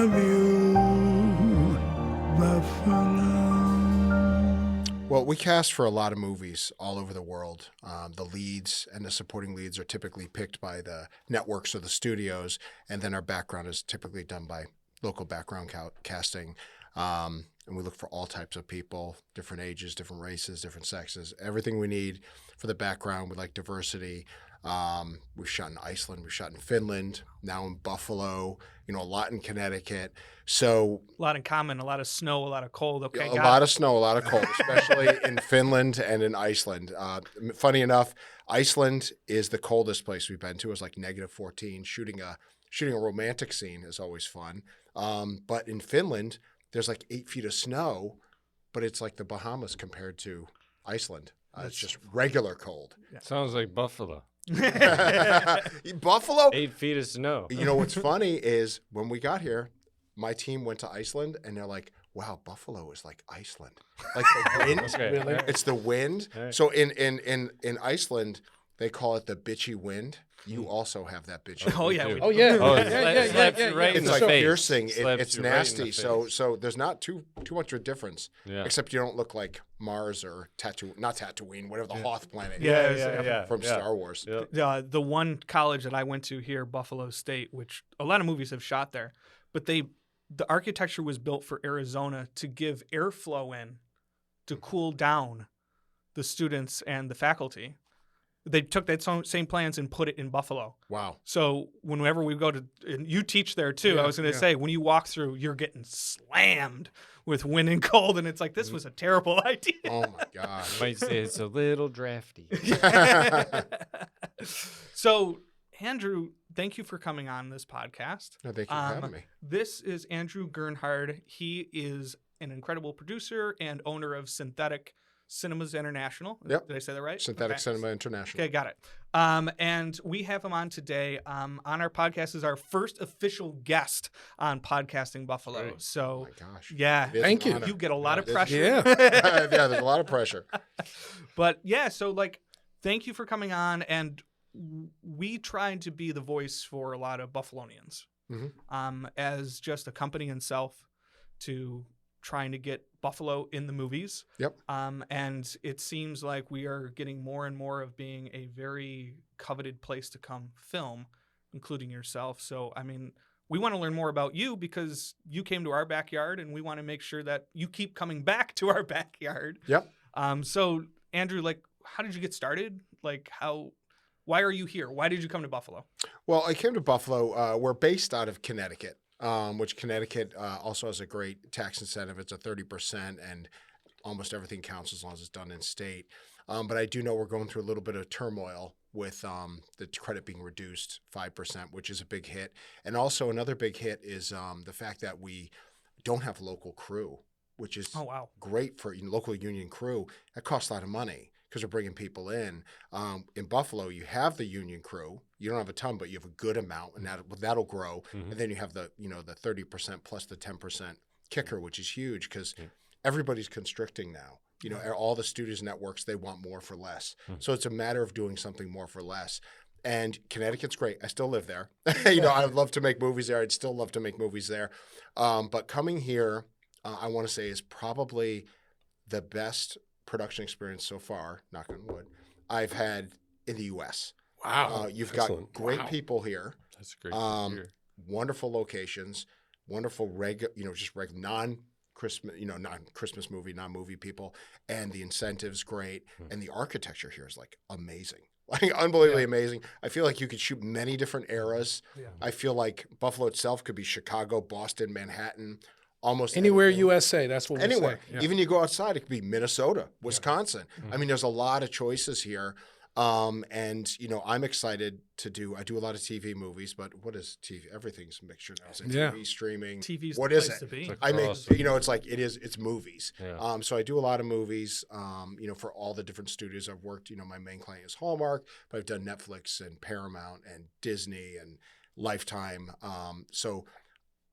love you, Buffalo. Well, we cast for a lot of movies all over the world. The leads and the supporting leads are typically picked by the networks or the studios, and then our background is typically done by local background casting. And we look for all types of people, different ages, different races, different sexes, everything we need for the background. We like diversity. We've shot in Iceland, we've shot in Finland, now in Buffalo, a lot in Connecticut. So A lot in common, a lot of snow, a lot of cold. Okay, a lot of snow, a lot of cold, especially in Finland and in Iceland. Funny enough, Iceland is the coldest place we've been to. It's like -14. Shooting a romantic scene is always fun. But in Finland, there's like 8 feet of snow, but it's like the Bahamas compared to Iceland. It's just regular cold. Sounds like Buffalo. Buffalo? 8 feet of snow. You know what's funny is when we got here, my team went to Iceland and they're like, wow, Buffalo is like Iceland. Like the wind. Okay. Really? It's the wind. Right. So in Iceland, they call it the bitchy wind. You also have that bitchy Oh, wind. yeah. do. Oh yeah. Oh, yeah. slaps you right in It's the like face. piercing. Slaps It's you right in the nasty. face. So there's not too much of a difference. Yeah. Except you don't look like Mars or not Tatooine, whatever the Hoth planet Yeah, from Star Wars. Yep. The one college that I went to here, Buffalo State, which a lot of movies have shot there, but the architecture was built for Arizona to give airflow in to cool down the students and the faculty. They took that same plans and put it in Buffalo. Wow. So whenever we go to, and you teach there too, I was going to say, when you walk through, you're getting slammed with wind and cold, and it's like, this was a terrible idea. Oh my God. Might say it's a little drafty. So, Andrew, thank you for coming on this podcast. No, thank you for having me. This is Andrew Gernhard. He is an incredible producer and owner of Synthetic Cinemas International. Yep. Did I say that right? Synthetic Okay. Cinema International. Okay, got it. And we have him on today. On our podcast is our first official guest on Podcasting Buffalo. Great. So, Oh my gosh. yeah. It is Thank an you. honor. You get a lot of Yeah, pressure. Yeah. yeah, there's a lot of pressure. But yeah, so like, thank you for coming on. And we tried to be the voice for a lot of Buffalonians as just a company in self to trying to get Buffalo in the movies. Yep. And it seems like we are getting more and more of being a very coveted place to come film, including yourself. So, I mean, we want to learn more about you because you came to our backyard and we want to make sure that you keep coming back to our backyard. Yep. So Andrew, like, how did you get started? Like, why are you here? Why did you come to Buffalo? Well, I came to Buffalo. We're based out of Connecticut, which Connecticut also has a great tax incentive. It's a 30%, and almost everything counts as long as it's done in state. But I do know we're going through a little bit of turmoil with the credit being reduced 5%, which is a big hit. And also another big hit is the fact that we don't have local crew, which is great for local union crew. That costs a lot of money because we're bringing people in. In Buffalo, you have the union crew. You don't have a ton, but you have a good amount, and that'll grow. And then you have the 30% plus the 10% kicker, which is huge because everybody's constricting now. All the studios networks, they want more for less. So it's a matter of doing something more for less. And Connecticut's great. I still live there. I would love to make movies there. I'd still love to make movies there. But coming here, I want to say is probably the best production experience so far, knock on wood, I've had in the U.S. Wow. You've Excellent. got great people here. That's great to hear. Wonderful locations, wonderful non-Christmas, non-Christmas movie, non-movie people, and the incentives great, and the architecture here is like amazing, like unbelievably amazing. I feel like you could shoot many different eras. Yeah. I feel like Buffalo itself could be Chicago, Boston, Manhattan, almost Anywhere anything. USA, that's what we Anywhere. say. Yeah. Even you go outside, it could be Minnesota, Wisconsin. I mean, there's a lot of choices here. And I'm excited I do a lot of TV movies, but what is TV? Everything's a mixture now. It's TV, streaming. TV's What the is place it? to be. I make, Awesome. it's movies. Yeah. So I do a lot of movies, for all the different studios I've worked. My main client is Hallmark, but I've done Netflix and Paramount and Disney and Lifetime. So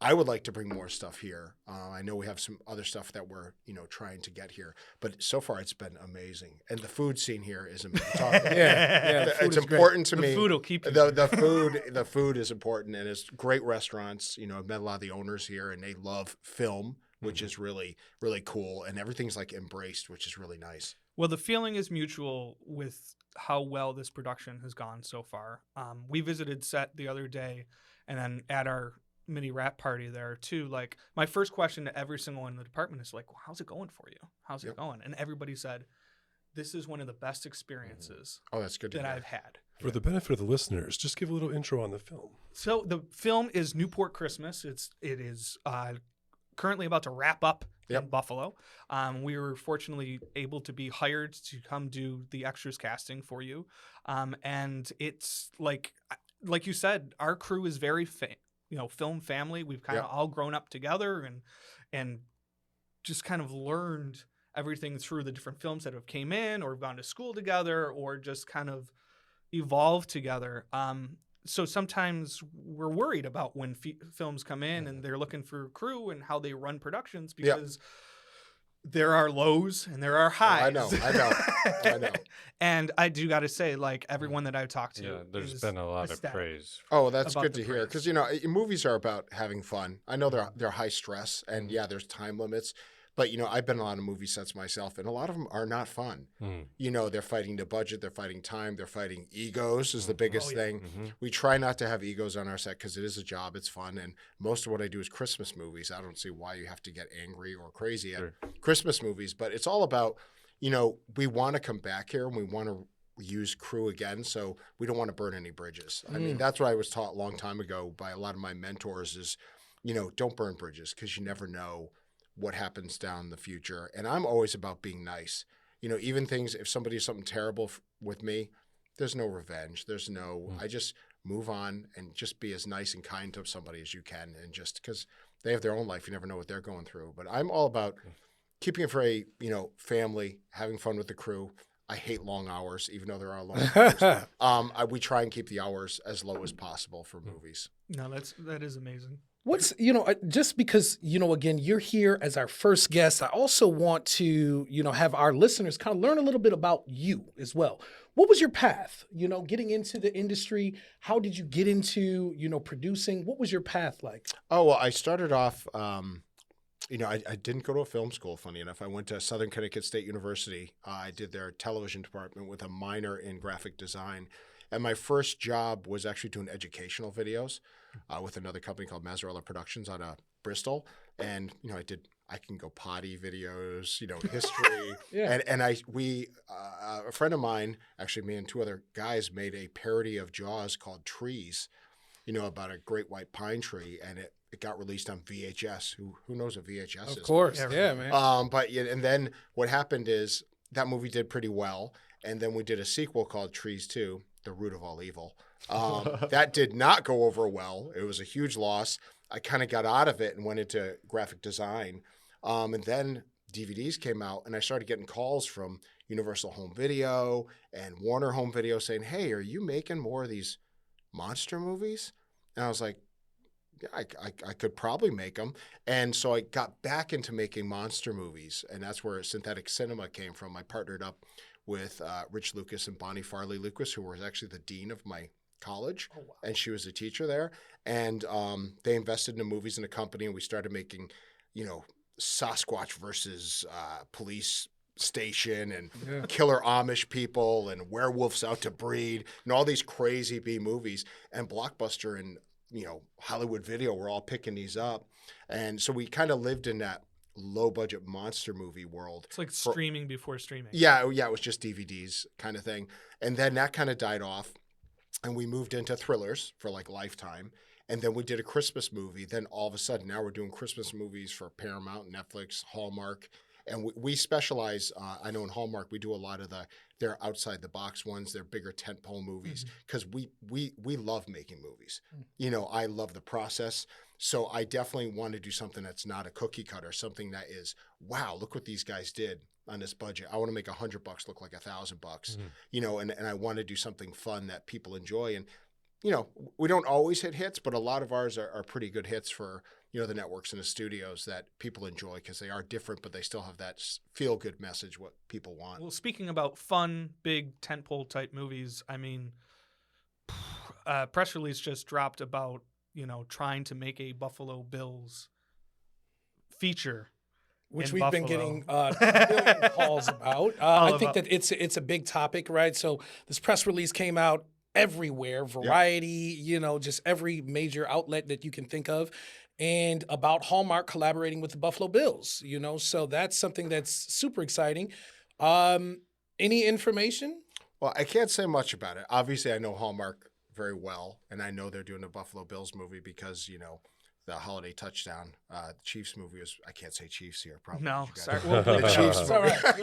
I would like to bring more stuff here. I know we have some other stuff that we're, trying to get here, but so far it's been amazing. And the food scene here is amazing. Yeah, the food It's is great. important to The me. food will keep you. The food is important, and it's great restaurants. I've met a lot of the owners here, and they love film, which is really, really cool. And everything's like embraced, which is really nice. Well, the feeling is mutual with how well this production has gone so far. We visited set the other day, and then at our mini wrap party there too. Like, my first question to every single one in the department is like, well, "How's it going for you? How's it going?" And everybody said, "This is one of the best experiences Oh, that's good to that hear. I've had." For the benefit of the listeners, just give a little intro on the film. So the film is Newport Christmas. It is currently about to wrap up in Buffalo. We were fortunately able to be hired to come do the extras casting for you, and it's like you said, our crew is very film family. We've kind of all grown up together and just kind of learned everything through the different films that have came in, or gone to school together, or just kind of evolved together. So sometimes we're worried about when films come in and they're looking for crew and how they run productions, because there are lows and there are highs. I know. And I do got to say, like, everyone that I've talked to, there's is been a lot of ecstatic. praise. Oh, that's About good the to hear, praise. because movies are about having fun. I know they're high stress, and there's time limits. But I've been on a lot of movie sets myself, and a lot of them are not fun. They're fighting the budget, they're fighting time, they're fighting egos is the biggest thing. We try not to have egos on our set because it is a job, it's fun, and most of what I do is Christmas movies. I don't see why you have to get angry or crazy at Christmas movies, but it's all about, we want to come back here and we want to use crew again, so we don't want to burn any bridges. I mean, that's what I was taught a long time ago by a lot of my mentors is, don't burn bridges, because you never know what happens down the future. And I'm always about being nice. Even things, if somebody does something terrible with me, there's no revenge. There's no, I just move on and just be as nice and kind to somebody as you can. And just because they have their own life, you never know what they're going through. But I'm all about keeping it very, family, having fun with the crew. I hate long hours, even though there are long hours. We try and keep the hours as low as possible for movies. No, that is amazing. What's, just because, again, you're here as our first guest, I also want to, have our listeners kind of learn a little bit about you as well. What was your path, getting into the industry? How did you get into, producing? What was your path like? Oh, well, I started off, I didn't go to a film school, funny enough. I went to Southern Connecticut State University. I did their television department with a minor in graphic design. And my first job was actually doing educational videos with another company called Mazzarella Productions out of Bristol. And, I can go potty videos, history. And a friend of mine, actually me and two other guys, made a parody of Jaws called Trees, about a great white pine tree. And it got released on VHS. Who knows what VHS is? Of course. Yeah, man. And then what happened is that movie did pretty well. And then we did a sequel called Trees 2. The Root of All Evil. That did not go over well. It was a huge loss. I kind of got out of it and went into graphic design. And then DVDs came out, and I started getting calls from Universal Home Video and Warner Home Video saying, "Hey, are you making more of these monster movies?" And I was like, yeah, I could probably make them. And so I got back into making monster movies, and that's where synthetic cinema came from. I partnered up with Rich Lucas and Bonnie Farley Lucas, who was actually the dean of my college, and she was a teacher there. And they invested in the movies in a company, and we started making, Sasquatch versus police station and killer Amish people and werewolves out to breed and all these crazy B movies. And Blockbuster and Hollywood Video were all picking these up, and so we kind of lived in that low budget monster movie world. It's like streaming before streaming. Yeah, it was just DVDs kind of thing. And then that kind of died off, and we moved into thrillers for like Lifetime. And then we did a Christmas movie. Then all of a sudden now we're doing Christmas movies for Paramount, Netflix, Hallmark. And we specialize, I know in Hallmark, we do a lot of their outside the box ones, their bigger tentpole movies, because we love making movies. I love the process. So I definitely want to do something that's not a cookie cutter, something that is, wow, look what these guys did on this budget. I want to make $100 look like $1,000, and I want to do something fun that people enjoy. And, we don't always hit hits, but a lot of ours are pretty good hits for, the networks and the studios that people enjoy because they are different, but they still have that feel good message what people want. Well, speaking about fun, big tentpole type movies, I mean, press release just dropped about trying to make a Buffalo Bills feature, which in we've been Buffalo. getting million calls about. I think that it's a big topic, right? So this press release came out everywhere, Variety, just every major outlet that you can think of, and about Hallmark collaborating with the Buffalo Bills, so that's something that's super exciting. Any information? Well, I can't say much about it. Obviously, I know Hallmark very well, and I know they're doing a Buffalo Bills movie because, the Holiday Touchdown, the Chiefs movie was, I can't say Chiefs here, probably. No, you guys- sorry. The Chiefs It's all movie. right.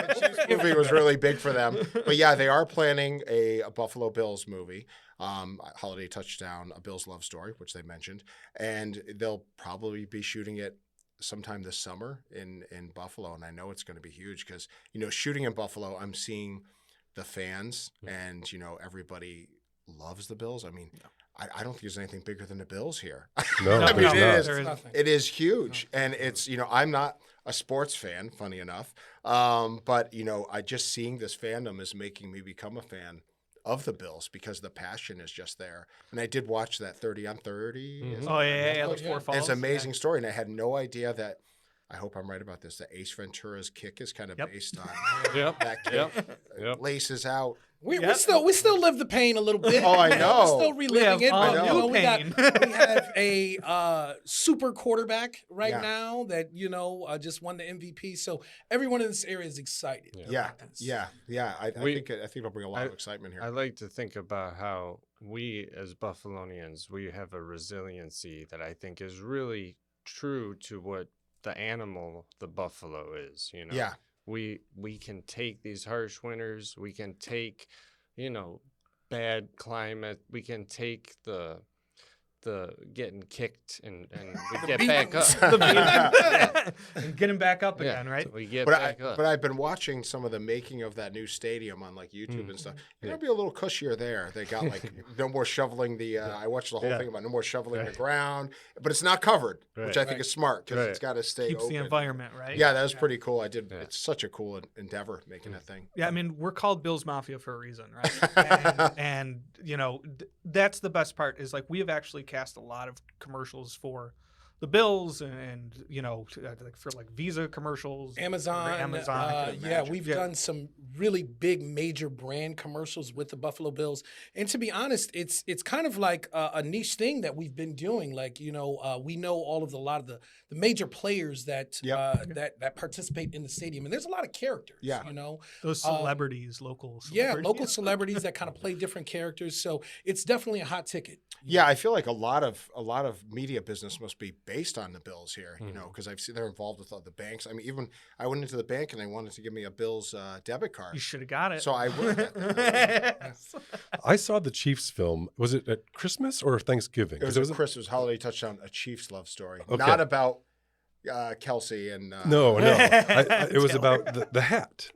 The Chiefs movie was really big for them. But yeah, they are planning a Buffalo Bills movie, Holiday Touchdown, a Bills love story, which they mentioned. And they'll probably be shooting it sometime this summer in Buffalo. And I know it's going to be huge because, shooting in Buffalo, I'm seeing the fans and, everybody loves the Bills. I mean, I don't think there's anything bigger than the Bills here. No, I mean, there's it not. is. There is- Nothing. It is huge, and it's I'm not a sports fan, funny enough, but I just seeing this fandom is making me become a fan of the Bills because the passion is just there. And I did watch that 30 on 30. Mhm. Oh yeah, the Netflix. Four And Falls. it's an amazing story, and I had no idea that. I hope I'm right about this. That Ace Ventura's kick is kind of Yep. based on Yep. that kick. Yep. Laces out. We Yep. still live the pain a little bit. Oh, I know. We're still reliving We it. have But, all we pain. have a super quarterback right Yeah. now that just won the MVP. So everyone in this area is excited. Yeah, about this. yeah. I We- think it'll bring a lot of excitement here. I like to think about how we, as Buffalonians, we have a resiliency that I think is really true to what the animal, the buffalo, is. Yeah. We can take these harsh winters. We can take, bad climate. We can take the getting kicked and we get back up. And get him back up Yeah, again, right? so we get But back up. but I've been watching some of the making of that new stadium on like YouTube and stuff. You're gonna be a little cushier there. They got like no more shoveling the. I watched the whole thing about no more shoveling the ground, but it's not covered, which I think is smart because it's got to stay Keeps open. the environment, right? Yeah, that was pretty cool. I did. Yeah. It's such a cool endeavor making that thing. Yeah, I mean, we're called Bills Mafia for a reason, right? and that's the best part is like we have actually cast a lot of commercials for the Bills and like for like Visa commercials, Amazon. I can imagine. We've done some really big major brand commercials with the Buffalo Bills. And to be honest, it's kind of like a niche thing that we've been doing. Like, we know a lot of the major players that that participate in the stadium. And there's a lot of characters, Yeah. those celebrities, local Yeah, celebrities. local celebrities that kind of play different characters. So it's definitely a hot ticket. Yeah, I feel like a lot of media business must be based on the Bills here, because I've seen they're involved with all the banks. I mean, even I went into the bank and they wanted to give me a Bills debit card. You should have got it. So I would have got that. I saw the Chiefs film. Was it at Christmas or Thanksgiving? It 'Cause was a Christmas holiday touchdown, a Chiefs love story, Okay. not about Kelsey and No. It was about the hat.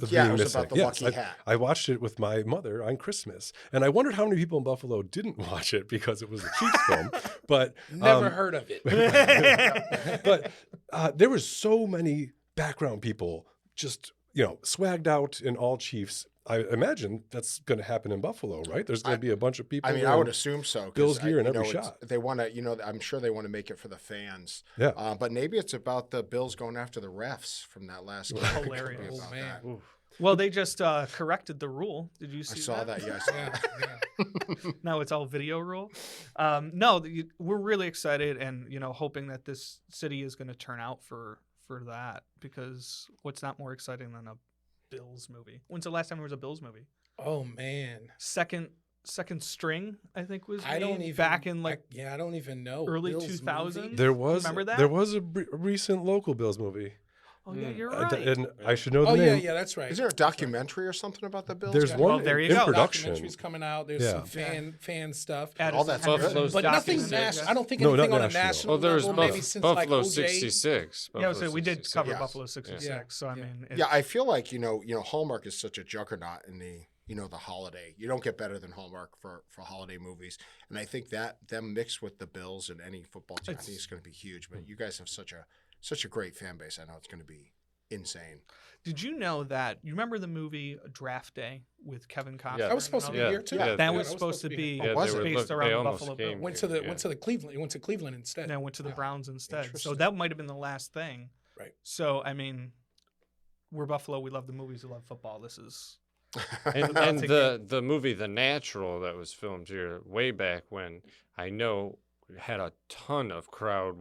Yeah, being it was missing. about the Yes, lucky hat. I watched it with my mother on Christmas, and I wondered how many people in Buffalo didn't watch it because it was a Chiefs film. But Never heard of it. but there was so many background people just swagged out in all Chiefs. I imagine that's going to happen in Buffalo, right? There's going to be a bunch of people. I mean, I would assume so. 'Cause Bills gear in every it's- shot. They want to, I'm sure they want to make it for the fans. Yeah. But maybe it's about the Bills going after the refs from that last game. It could be Hilarious. about Oh, man. that. Well, they just corrected the rule. Did you see I saw that. Yes. Now it's all video rule. No, we're really excited and hoping that this city is going to turn out for that because what's not more exciting than a Bills movie? When's the last time there was a Bills movie? Oh man. Second string, I think was I don't made even back in like I don't even know. early Bills 2000s? movie? There was Remember that? There was a recent local Bills movie. Oh yeah, you're And- right. And I should know the Oh name. yeah, that's right. Is there a documentary or something about the Bills? There's guys? one Well, there you in go. production. Documentaries coming out. There's Yeah. some fan stuff. All that's Addison good. Henry's But nothing documentary, national. yeah. I don't think No, anything not on a national. national Well, there's level. Maybe since like Buffalo OJ. 66. Yeah, so we did 66. cover Yes. Buffalo 66. Yeah. So I mean, Yeah, I feel like Hallmark is such a juggernaut in the the holiday. You don't get better than Hallmark for holiday movies. And I think that them mixed with the Bills and any football team, I think it's going to be huge. But you guys have such a great fan base. I know it's going to be insane. Did you know that? You remember the movie Draft Day with Kevin Costner? Yeah. That was supposed to be Yeah. here too. Yeah. That Yeah. was supposed to be Yeah, was they it? were based they around the almost Buffalo came Bills. Went here, to the Cleveland. Went to Cleveland instead. And then went to the Browns instead. So Interesting. that might have been the last thing. Right. So I mean, we're Buffalo. We love the movies. We love football. This is And, I'll and take the movie The Natural that was filmed here way back when, I know had a ton of crowd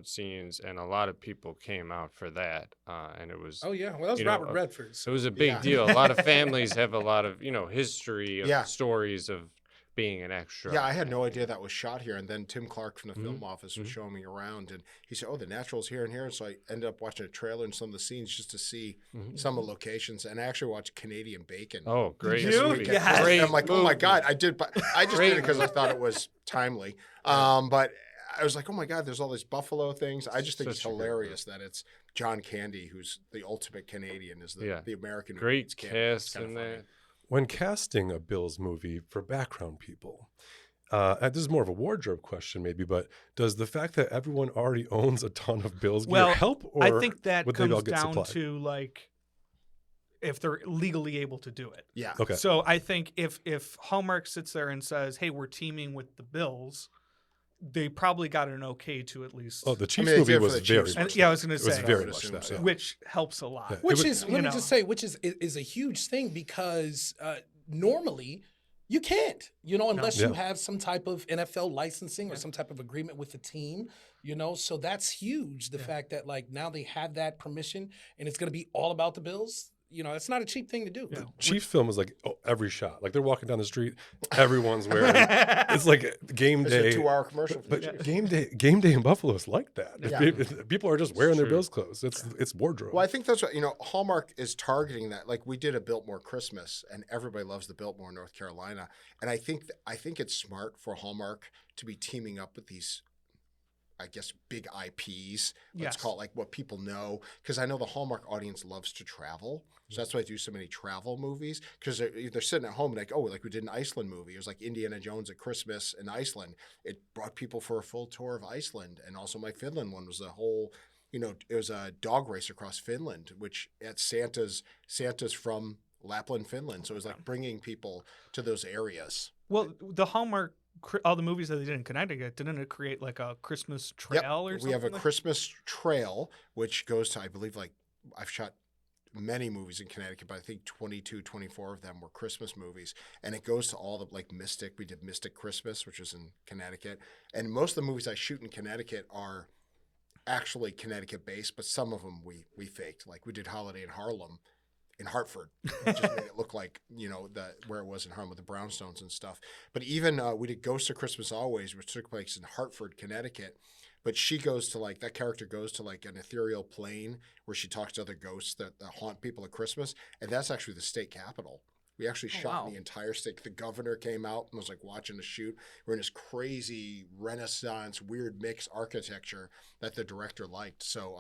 scenes, and a lot of people came out for that. And it was Oh yeah, well that was You know, Robert Redford. it was a big Yeah. deal. A lot of families have a lot of history of Yeah. stories of being an extra. Yeah, I had no idea that was shot here. And then Tim Clark from the Mhm. film office was Mhm. showing me around, and he said, "Oh, the Natural's here and here." And so I ended up watching a trailer and some of the scenes just to see Mhm. some of the locations. And I actually watched Canadian Bacon. Oh, great you? movie! Yes. Great And I'm like, oh my movie. God, I did, but I just did it because I Great thought it was timely. But I was like, oh my God, there's all these Buffalo things. I just think it's Such a great hilarious that it's John Candy, who's the ultimate Canadian, is Yeah. the American. who Great beats Candy. It's cast kinda in funny. that. When casting a Bills movie for background people, and this is more of a wardrobe question maybe, but does the fact that everyone already owns a ton of Bills gear Well, help, or I think that would they all comes get down supplied? to like if they're legally able to do it. Yeah. Okay. So I think if Hallmark sits there and says, "Hey, we're teaming with the Bills," they probably got an okay to at least. Oh, the Chiefs they did movie for was the very Chiefs. much And, yeah, I was going it to was say, very would much assume that. so. Yeah. which helps a lot. Yeah. Which It is you let me know. just say, which is a huge thing because normally you can't, unless you Yeah. have some type of NFL licensing or some type of agreement with the team, So that's huge. The fact that like now they have that permission and it's going to be all about the Bills. It's not a cheap thing to do. Yeah. Chiefs film was like every shot. Like they're walking down the street, everyone's wearing. It's like game It's a day. 2-hour commercial. For the But Chiefs. game day in Buffalo is like that. Yeah. People are just wearing their true. Bills clothes. It's wardrobe. Well, I think that's what Hallmark is targeting that. Like we did a Biltmore Christmas, and everybody loves the Biltmore, North Carolina. And I think it's smart for Hallmark to be teaming up with these, I guess, big IPs. Let's Yes. call it like what people know, because I know the Hallmark audience loves to travel. So that's why I do so many travel movies, because they're sitting at home like, oh, like we did an Iceland movie. It was like Indiana Jones at Christmas in Iceland. It brought people for a full tour of Iceland. And also my Finland one was a whole, it was a dog race across Finland, which at Santa's from Lapland, Finland. So it was like bringing people to those areas. Well, the Hallmark, all the movies that they did in Connecticut, didn't it create like a Christmas trail or something? We have a like- Christmas trail, which goes to, I believe, like I've shot many movies in Connecticut, but I think 22, 24 of them were Christmas movies. And it goes to all the, like Mystic. We did Mystic Christmas, which was in Connecticut. And most of the movies I shoot in Connecticut are actually Connecticut based, but some of them we faked. Like we did Holiday in Harlem in Hartford. It just made it look like, where it was in Harlem with the brownstones and stuff. But even we did Ghost of Christmas Always, which took place in Hartford, Connecticut. But she goes to like, that character goes to like an ethereal plane where she talks to other ghosts that haunt people at Christmas. And that's actually the state capitol. We actually shot in the entire state. The governor came out and was like watching the shoot. We're in this crazy Renaissance, weird mix architecture that the director liked. So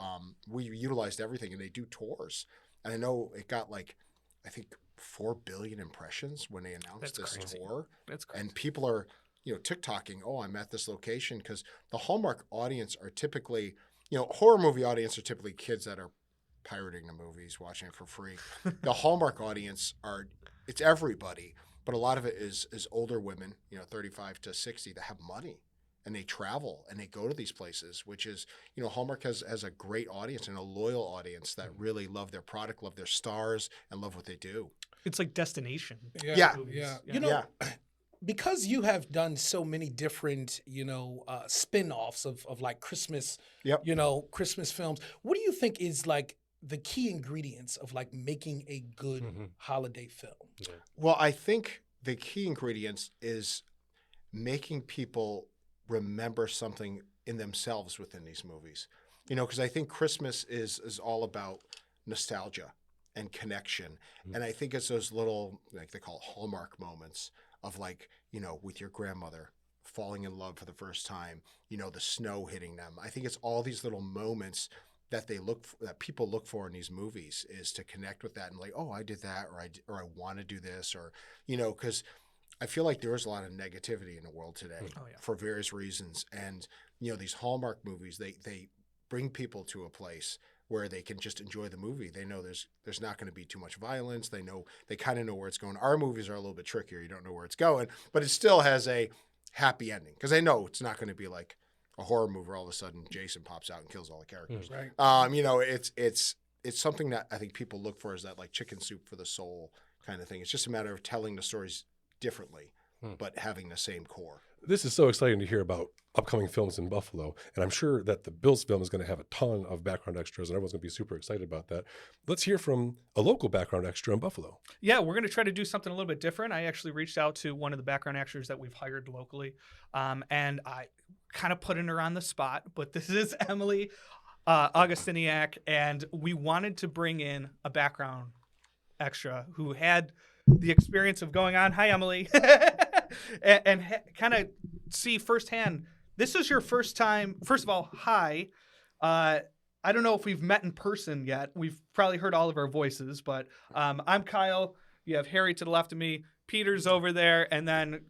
we utilized everything, and they do tours. And I know it got like, I think 4 billion impressions when they announced That's this crazy. tour. That's crazy. And people are, TikToking, oh, I'm at this location, because the Hallmark audience are typically, horror movie audience are typically kids that are pirating the movies, watching it for free. The Hallmark audience it's everybody, but a lot of it is older women, 35 to 60 that have money, and they travel and they go to these places, which is, Hallmark has a great audience and a loyal audience that really love their product, love their stars, and love what they do. It's like destination. Yeah. movies. Because you have done so many different, spin-offs of like Christmas, Yep. Christmas films, what do you think is like the key ingredients of like making a good holiday film? Well, I think the key ingredients is making people remember something in themselves within these movies. Because I think Christmas is all about nostalgia and connection. And I think it's those little, like they call it Hallmark moments of like, with your grandmother falling in love for the first time, the snow hitting them. I think it's all these little moments that that people look for in these movies is to connect with that and like, oh, I did that, or I want to do this, or because I feel like there is a lot of negativity in the world today for various reasons, and these Hallmark movies, they bring people to a place where they can just enjoy the movie. They know there's not going to be too much violence. They kind of know where it's going. Our movies are a little bit trickier. You don't know where it's going, but it still has a happy ending because they know it's not going to be like a horror movie where all of a sudden Jason pops out and kills all the characters. Right. It's something that I think people look for, is that like chicken soup for the soul kind of thing. It's just a matter of telling the stories differently, but having the same core. This is so exciting to hear about upcoming films in Buffalo, and I'm sure that the Bills film is going to have a ton of background extras, and everyone's going to be super excited about that. Let's hear from a local background extra in Buffalo. Yeah, we're going to try to do something a little bit different. I actually reached out to one of the background extras that we've hired locally, and I kind of putting her on the spot, but this is Emily Augustiniak, and we wanted to bring in a background extra who had the experience of going on. Hi, Emily. and kind of see firsthand. This is your first time. First of all, hi. I don't know if we've met in person yet. We've probably heard all of our voices, but I'm Kyle. You have Harry to the left of me. Peter's over there. And then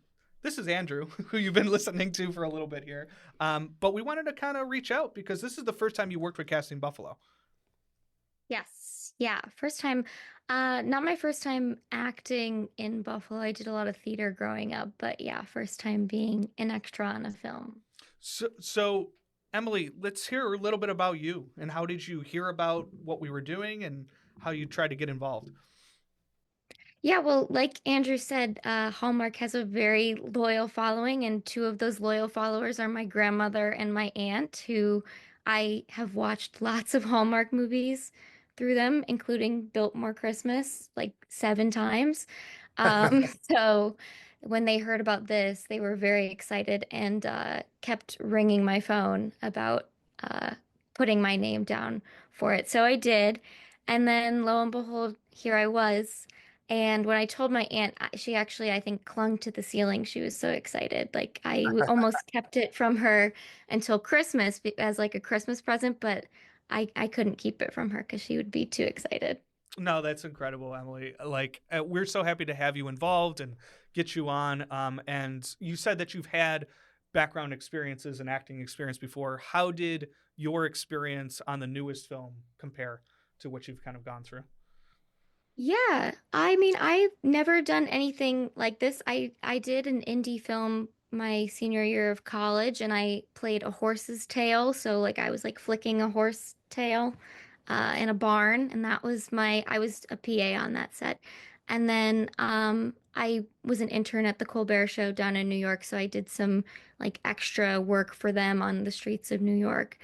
this is Andrew, who you've been listening to for a little bit here. But we wanted to kind of reach out because this is the first time you worked with Casting Buffalo. Yes. Yeah. First time. Not my first time acting in Buffalo. I did a lot of theater growing up, but yeah, first time being an extra on a film. So Emily, let's hear a little bit about you and how did you hear about what we were doing and how you tried to get involved? Yeah, well, like Andrew said, Hallmark has a very loyal following, and two of those loyal followers are my grandmother and my aunt, who I have watched lots of Hallmark movies through them, including Newport Christmas, like 7 times. So when they heard about this, they were very excited and kept ringing my phone about putting my name down for it. So I did. And then lo and behold, here I was. And when I told my aunt, she actually, I think, clung to the ceiling. She was so excited. Like almost kept it from her until Christmas as like a Christmas present, but I couldn't keep it from her because she would be too excited. No, that's incredible, Emily. Like, we're so happy to have you involved and get you on. And you said that you've had background experiences and acting experience before. How did your experience on the newest film compare to what you've kind of gone through? Yeah, I mean, I've never done anything like this. I did an indie film my senior year of college, and I played a horse's tail. So like I was like flicking a horse tail in a barn, and I was a PA on that set. And then I was an intern at the Colbert Show down in New York, so I did some like extra work for them on the streets of New York.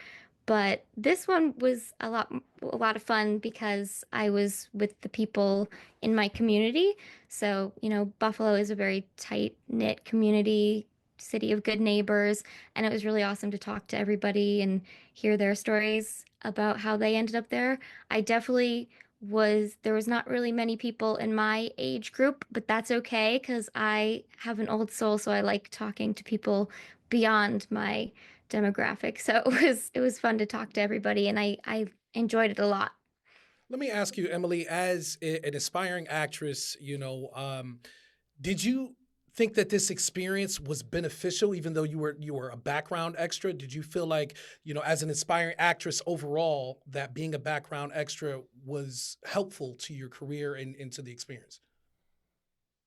But this one was a lot of fun because I was with the people in my community. So, Buffalo is a very tight-knit community, city of good neighbors, and it was really awesome to talk to everybody and hear their stories about how they ended up there. I definitely there was not really many people in my age group, but that's okay because I have an old soul, so I like talking to people beyond my demographic. So it was fun to talk to everybody, and I enjoyed it a lot. Let me ask you, Emily, as an aspiring actress, did you think that this experience was beneficial, even though you were a background extra? Did you feel like, as an aspiring actress overall, that being a background extra was helpful to your career and to the experience?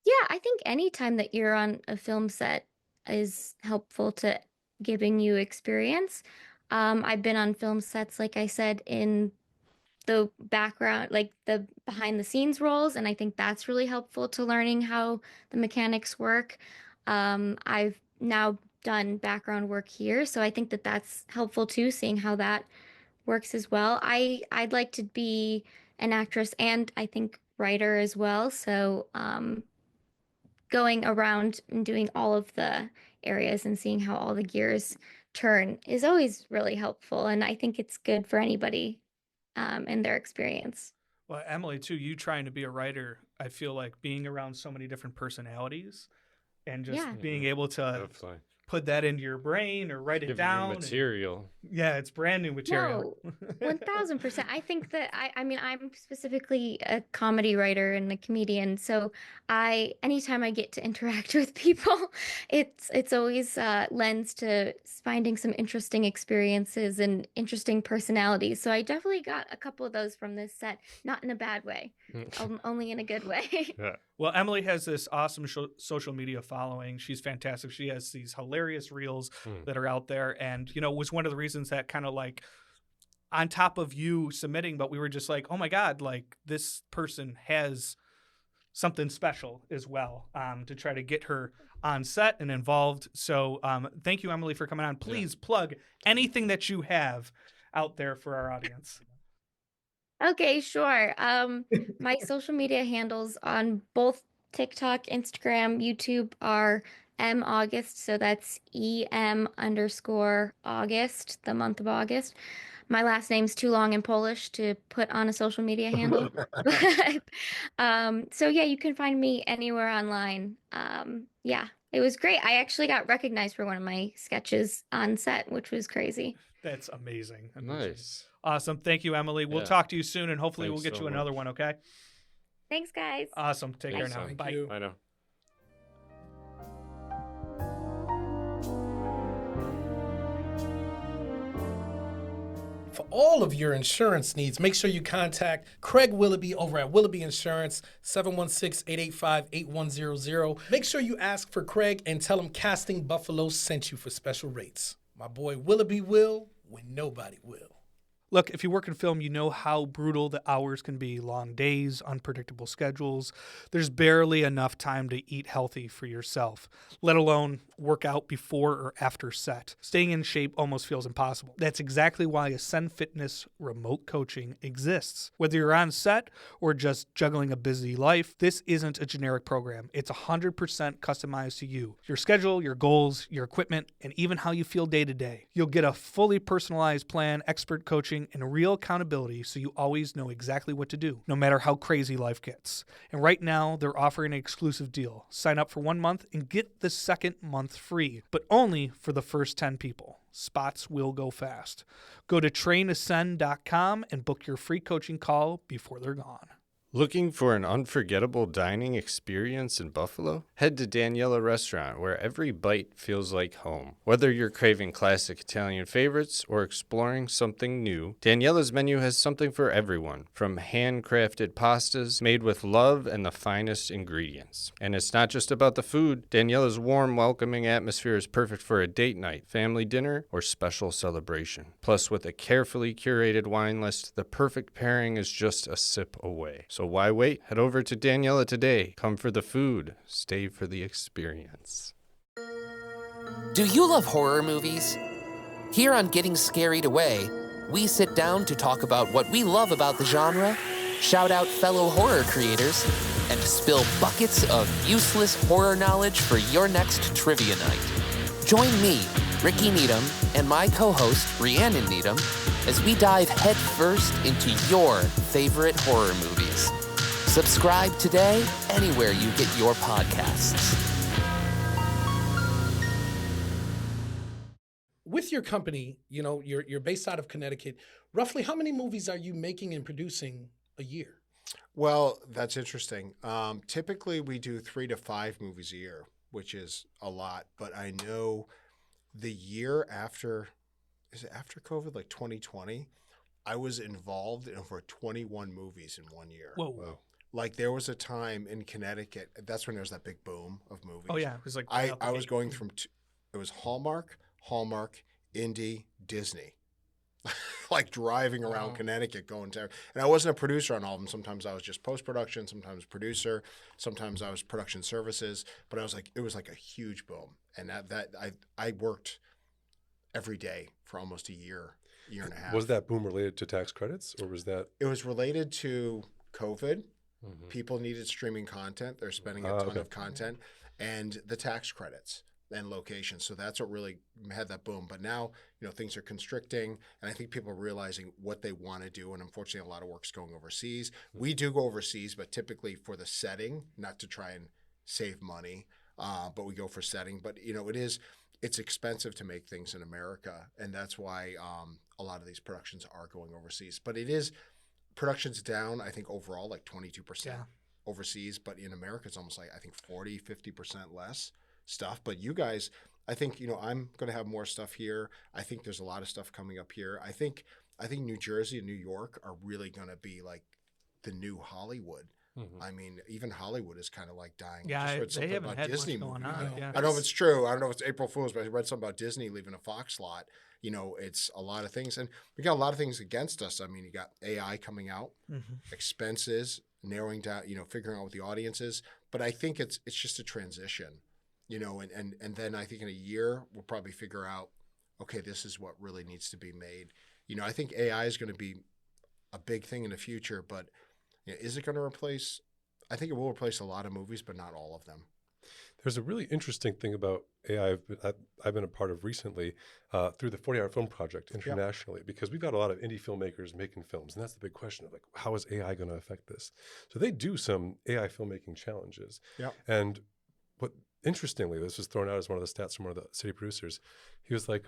Yeah, I think any time that you're on a film set is helpful to giving you experience. I've been on film sets, like I said, in the background, like the behind the scenes roles, and I think that's really helpful to learning how the mechanics work. I've now done background work here, so I think that that's helpful too, seeing how that works as well. I'd like to be an actress and I think writer as well, so going around and doing all of the areas and seeing how all the gears turn is always really helpful, and I think it's good for anybody and their experience. Well, Emily, too, you trying to be a writer, I feel like being around so many different personalities and just Yeah. being able to Definitely. put that into your brain or write it Give down. you material. Yeah, it's brand new material. No, 1000%. I think that I mean, I'm specifically a comedy writer and a comedian, so anytime I get to interact with people, it's always lends to finding some interesting experiences and interesting personalities. So I definitely got a couple of those from this set, not in a bad way, only in a good way. Yeah. Well, Emily has this awesome social media following. She's fantastic. She has these hilarious reels that are out there. And, you know, it was one of the reasons that kind of like on top of you submitting, but we were just like, oh my God, like this person has something special as well to try to get her on set and involved. So thank you, Emily, for coming on. Please plug anything that you have out there for our audience. Okay, sure. My social media handles on both TikTok, Instagram, YouTube are August, so that's EM_August, the month of August. My last name's too long in Polish to put on a social media handle. But so yeah, you can find me anywhere online. Yeah, it was great. I actually got recognized for one of my sketches on set, which was crazy. That's amazing. Nice. Awesome. Thank you, Emily. We'll Yeah. talk to you soon, and hopefully Thanks we'll get so you another much. one, okay? Thanks, guys. Awesome. Take Thanks, care now. Em. Bye. you. I know. For all of your insurance needs, make sure you contact Craig Willoughby over at Willoughby Insurance, 716-885-8100. Make sure you ask for Craig and tell him Casting Buffalo sent you for special rates. My boy Willoughby will when nobody will. Look, if you work in film, you know how brutal the hours can be. Long days, unpredictable schedules. There's barely enough time to eat healthy for yourself, let alone work out before or after set. Staying in shape almost feels impossible. That's exactly why Ascend Fitness remote coaching exists. Whether you're on set or just juggling a busy life, this isn't a generic program. It's 100% customized to you, your schedule, your goals, your equipment, and even how you feel day to day. You'll get a fully personalized plan, expert coaching, and real accountability so you always know exactly what to do, no matter how crazy life gets. And right now, they're offering an exclusive deal. Sign up for 1 month and get the second month free, but only for the first 10 people. Spots will go fast. Go to trainascend.com and book your free coaching call before they're gone. Looking for an unforgettable dining experience in Buffalo? Head to Daniela Restaurant, where every bite feels like home. Whether you're craving classic Italian favorites or exploring something new, Daniela's menu has something for everyone, from handcrafted pastas made with love and the finest ingredients. And it's not just about the food. Daniela's warm, welcoming atmosphere is perfect for a date night, family dinner, or special celebration. Plus, with a carefully curated wine list, the perfect pairing is just a sip away. So why wait? Head over to Daniela today. Come for the food. Stay for the experience. Do you love horror movies? Here on Getting Scarried Away, we sit down to talk about what we love about the genre, shout out fellow horror creators, and spill buckets of useless horror knowledge for your next trivia night. Join me, Ricky Needham, and my co-host, Rhiannon Needham, as we dive headfirst into your favorite horror movies. Subscribe today anywhere you get your podcasts. With your company, you know, you're based out of Connecticut. Roughly how many movies are you making and producing a year? Well, that's interesting. Typically, we do 3 to 5 movies a year, which is a lot. But I know the year after, is it after COVID, like 2020, I was involved in over 21 movies in 1 year. Whoa. Like there was a time in Connecticut, that's when there was that big boom of movies. Oh, yeah. It was like I was going from, it was Hallmark, Indie, Disney. Like driving around Connecticut going to, and I wasn't a producer on all of them. Sometimes I was just post-production, sometimes producer, sometimes I was production services, but I was like, it was like a huge boom. And I worked every day for almost a year and a half. Was that boom related to tax credits, or was that? It was related to COVID. People needed streaming content. They're spending a ton of content, and the tax credits and locations. So that's what really had that boom. But now, you know, things are constricting, and I think people are realizing what they want to do. And unfortunately, a lot of work's going overseas. We do go overseas, but typically for the setting, not to try and save money, but we go for setting. But you know, it is it's expensive to make things in America, and that's why a lot of these productions are going overseas. But it is productions down, I think overall like 22% overseas, but in America it's almost like I think 40-50% less stuff. But you guys, I think, you know, I'm going to have more stuff here. I think there's a lot of stuff coming up here. I think New Jersey and New York are really going to be like the new Hollywood. I mean, even Hollywood is kind of like dying. Yeah, I just read they something haven't about had Disney much going movies. on. Yeah. I don't know if it's true. I don't know if it's April Fool's, but I read something about Disney leaving a Fox lot. You know, it's a lot of things. And we got a lot of things against us. I mean, you got AI coming out, expenses, narrowing down, you know, figuring out what the audience is. But I think it's just a transition, you know, and then I think in a year, we'll probably figure out, okay, this is what really needs to be made. You know, I think AI is going to be a big thing in the future, but you know, is it going to replace? I think it will replace a lot of movies, but not all of them. There's a really interesting thing about AI I've been a part of recently through the 40 Hour Film Project internationally, because we've got a lot of indie filmmakers making films. And that's the big question of like, how is AI going to affect this? So they do some AI filmmaking challenges. And what interestingly, this was thrown out as one of the stats from one of the city producers. He was like,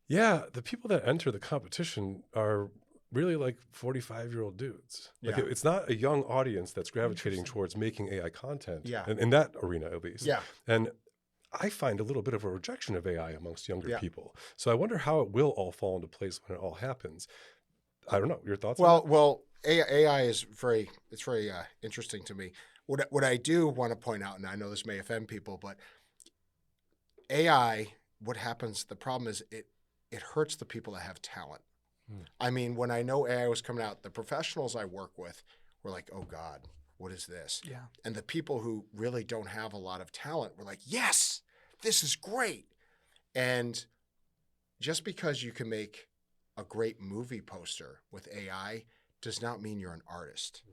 yeah, the people that enter the competition are really like 45-year-old dudes. Like it's not a young audience that's gravitating towards making AI content in that arena, at least. And I find a little bit of a rejection of AI amongst younger people. So I wonder how it will all fall into place when it all happens. I don't know. Your thoughts on that? Well, AI is very interesting to me. What I do want to point out, and I know this may offend people, but AI, what happens, the problem is it hurts the people that have talent. I mean, when I know AI was coming out, the professionals I work with were like, oh God, what is this? And the people who really don't have a lot of talent were like, yes, this is great. And just because you can make a great movie poster with AI does not mean you're an artist.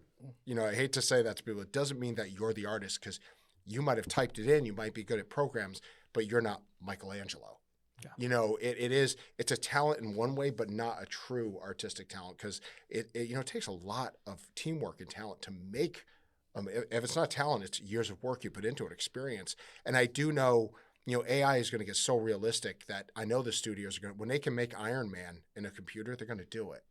You know, I hate to say that to people. It doesn't mean that you're the artist, because you might have typed it in, you might be good at programs, but you're not Michelangelo. You know, it's a talent in one way, but not a true artistic talent, because it takes a lot of teamwork and talent to make. If it's not talent, it's years of work you put into it, experience. And I do know, you know, AI is going to get so realistic that I know the studios are going to, when they can make Iron Man in a computer, they're going to do it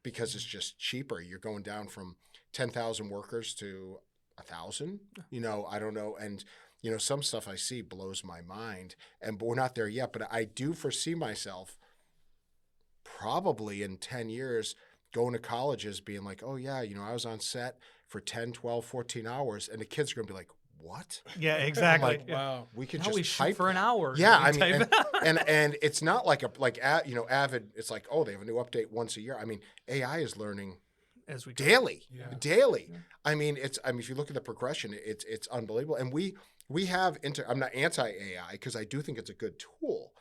because it's just cheaper. You're going down from 10,000 workers to 1,000. You know, I don't know, and you know, some stuff I see blows my mind, but we're not there yet. But I do foresee myself probably in 10 years going to colleges being like, oh yeah, you know, I was on set for 10, 12, 14 hours, and the kids are going to be like, what? Yeah, exactly. Like, wow, we could now just we shoot type for an hour. Yeah, I mean, and it's not like Avid. It's like, oh, they have a new update once a year. I mean, AI is learning as we daily. I mean, if you look at the progression, it's unbelievable. And we have I'm not anti-AI, because I do think it's a good tool.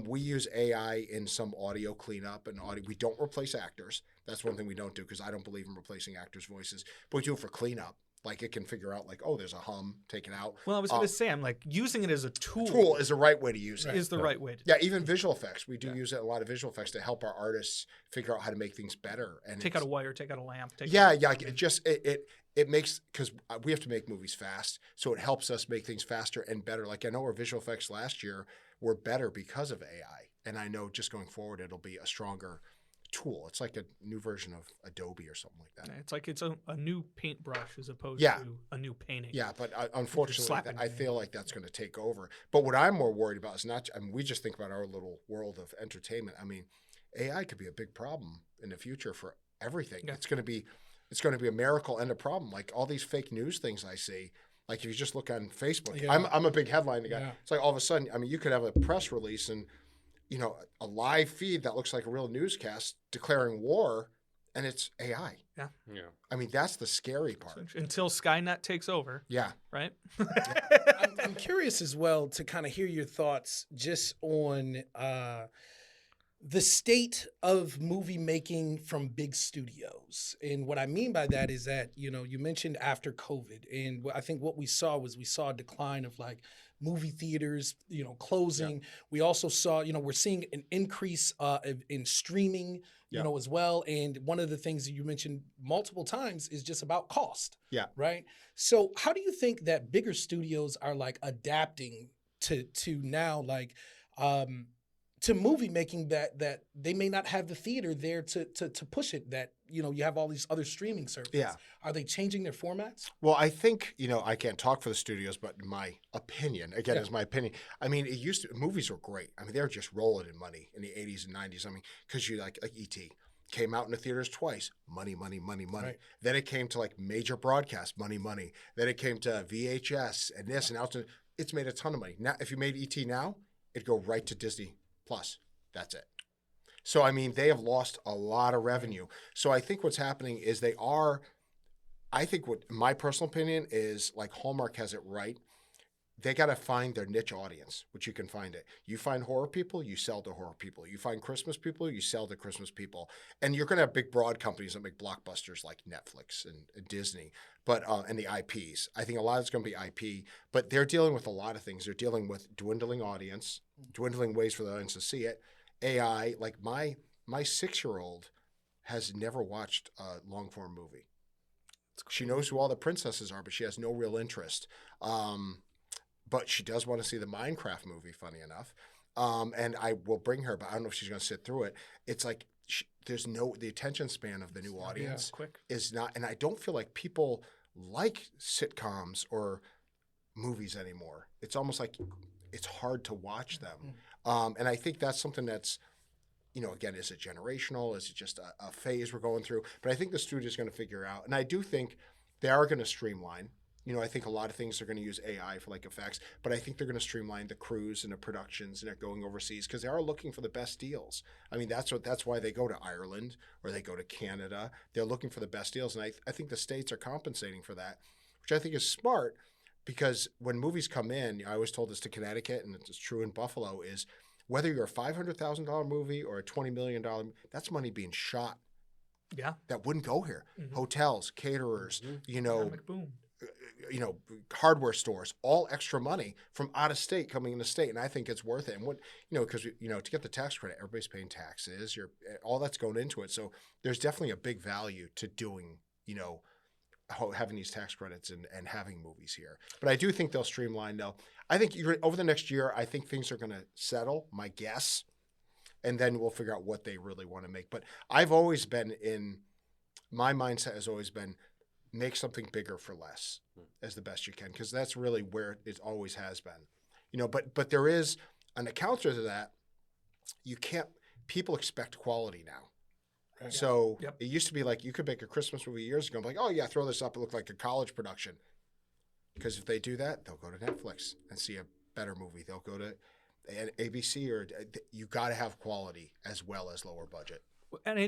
We use AI in some audio cleanup and audio. We don't replace actors. That's one thing we don't do, because I don't believe in replacing actors' voices. But we do it for cleanup. Like, it can figure out, like, oh, there's a hum, take it out. Well, I was going to say, I'm like, using it as a tool. Tool is the right way to use it. Is the right way to Yeah, even visual effects. We do use a lot of visual effects to help our artists figure out how to make things better. And take out a wire, take out a lamp. It makes, because we have to make movies fast, so it helps us make things faster and better. Like, I know our visual effects last year were better because of AI, and I know just going forward it'll be a stronger tool. It's like a new version of Adobe or something like that. It's like it's a new paintbrush as opposed to a new painting. Yeah, but unfortunately, I feel like that's going to take over. But what I'm more worried about is not. I mean, we just think about our little world of entertainment. I mean, AI could be a big problem in the future for everything. Yeah. It's going to be a miracle and a problem. Like all these fake news things I see. Like if you just look on Facebook, I'm a big headline guy. Yeah. It's like all of a sudden, I mean, you could have a press release and, you know, a live feed that looks like a real newscast declaring war, and it's AI. Yeah. Yeah. I mean, that's the scary part. Until Skynet takes over. Yeah. Right? I'm curious as well to kind of hear your thoughts just on the state of movie making from big studios. And what I mean by that is that, you know, you mentioned after COVID, and I think what we saw a decline of like movie theaters, you know, closing. Yeah. We also saw, you know, we're seeing an increase in streaming, you know, as well. And one of the things that you mentioned multiple times is just about cost. Yeah. Right. So how do you think that bigger studios are like adapting to now like to movie making that they may not have the theater there to push it, that you have all these other streaming services. Yeah. Are they changing their formats? Well, I think, I can't talk for the studios, but in my opinion, again, Yeah. is my opinion. I mean, movies were great. I mean, they were just rolling in money in the 80s and 90s. I mean, because you like E.T. came out in the theaters twice. Money, money, money, money. Right. Then it came to like major broadcast, money, money. Then it came to VHS and this and now it's made a ton of money. Now, if you made E.T. now, it'd go right to Disney Plus. That's it. So, I mean, they have lost a lot of revenue. So I think what's happening is I think what my personal opinion is, like, Hallmark has it right. They got to find their niche audience, which you can find it. You find horror people, you sell to horror people. You find Christmas people, you sell to Christmas people. And you're going to have big broad companies that make blockbusters like Netflix and Disney, but and the IPs. I think a lot of it's going to be IP, but they're dealing with a lot of things. They're dealing with dwindling audience, dwindling ways for the audience to see it. AI, like my 6-year-old has never watched a long form movie. She knows who all the princesses are, but she has no real interest. But she does want to see the Minecraft movie, funny enough. And I will bring her, but I don't know if she's going to sit through it. It's like the attention span of the new audience quick. is not, and I don't feel like people like sitcoms or movies anymore. It's almost like it's hard to watch them. And I think that's something that's, again, is it generational? Is it just a phase we're going through? But I think the studio's going to figure out, and I do think they are going to streamline. I think a lot of things are going to use AI for like effects, but I think they're going to streamline the crews and the productions and they're going overseas because they are looking for the best deals. I mean, that's why they go to Ireland or they go to Canada. They're looking for the best deals, and I think the states are compensating for that, which I think is smart because when movies come in, I always told this to Connecticut, and it's true in Buffalo, is whether you're a $500,000 movie or a $20 million, that's money being shot. Yeah. That wouldn't go here. Mhm. hotels, caterers, Economic boom. Hardware stores, all extra money from out of state coming into state. And I think it's worth it. And because, to get the tax credit, everybody's paying taxes, all that's going into it. So there's definitely a big value to doing, having these tax credits and having movies here. But I do think they'll streamline though. I think over the next year, I think things are going to settle, my guess. And then we'll figure out what they really want to make. But I've always been my mindset has always been, make something bigger for less as the best you can, because that's really where it always has been. But there is an counter to that. People expect quality now. Right. So Yep. It used to be like you could make a Christmas movie years ago and be like, oh yeah, throw this up, it looked like a college production. Because if they do that, they'll go to Netflix and see a better movie. They'll go to ABC, or you got to have quality as well as lower budget. And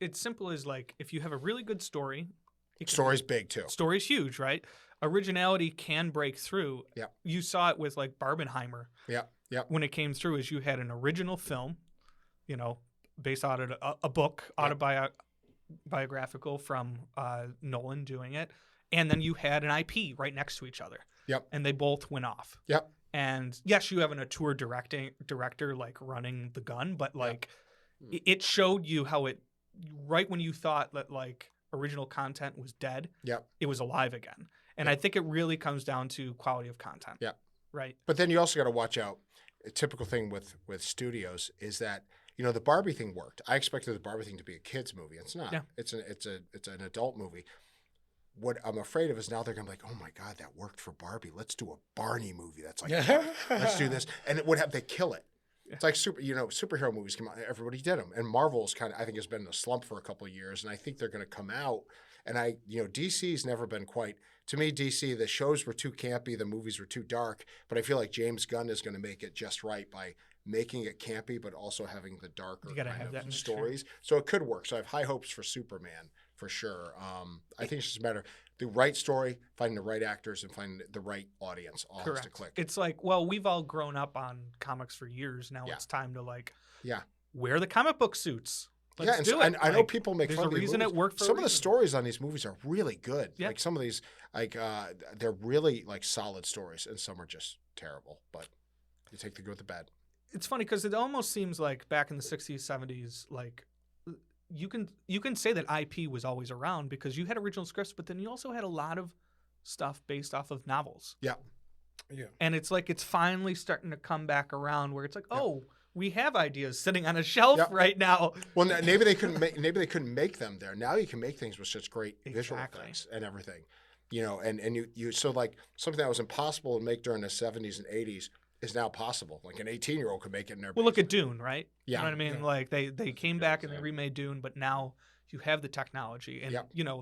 it's simple as like, if you have a really good story, Story's big too. Story's huge, right? Originality can break through. Yeah. You saw it with like Barbenheimer. Yeah. When it came through, is you had an original film, based out of a book, autobiographical from Nolan doing it, and then you had an IP right next to each other. Yep. And they both went off. Yep. And yes, you have an auteur director like running the gun, but like it showed you how it, right when you thought that like original content was dead, it was alive again. And I think it really comes down to quality of content. Yeah. Right. But then you also got to watch out. A typical thing with studios is that the Barbie thing worked. I expected the Barbie thing to be a kids movie. It's not. Yeah. It's an adult movie. What I'm afraid of is now they're gonna be like, oh my God, that worked for Barbie. Let's do a Barney movie. That's like, let's do this. And it would have they kill it. It's like superhero movies come out. Everybody did them, and Marvel's I think has been in a slump for a couple of years, and I think they're going to come out. And DC's never been quite. To me, DC, the shows were too campy, the movies were too dark, but I feel like James Gunn is going to make it just right by making it campy, but also having the darker You gotta kind have that of mixture. stories. So it could work. So I have high hopes for Superman for sure. I think it's just a matter the right story, finding the right actors, and finding the right audience all has to click. It's like, well, we've all grown up on comics for years. Now it's time to wear the comic book suits. Let's do it. I know people make there's fun a of these reason movies. it worked for a Some of the reason. stories on these movies are really good. Yeah. Like some of these, they're really like solid stories, and some are just terrible. But you take the good with the bad. It's funny because it almost seems like back in the 60s, 70s, like you can say that IP was always around because you had original scripts, but then you also had a lot of stuff based off of novels. Yeah. Yeah. And it's like it's finally starting to come back around where it's like, oh, we have ideas sitting on a shelf Yep. right now. Well, maybe they couldn't make them there. Now you can make things with such great visual Exactly. effects and everything, and you so like something that was impossible to make during the 70s and 80s is now possible. Like an 18-year-old could make it in their Well, look at basement. Dune, right? Yeah. You know what I mean? Yeah. Like they came back and they remade Dune, but now you have the technology. And,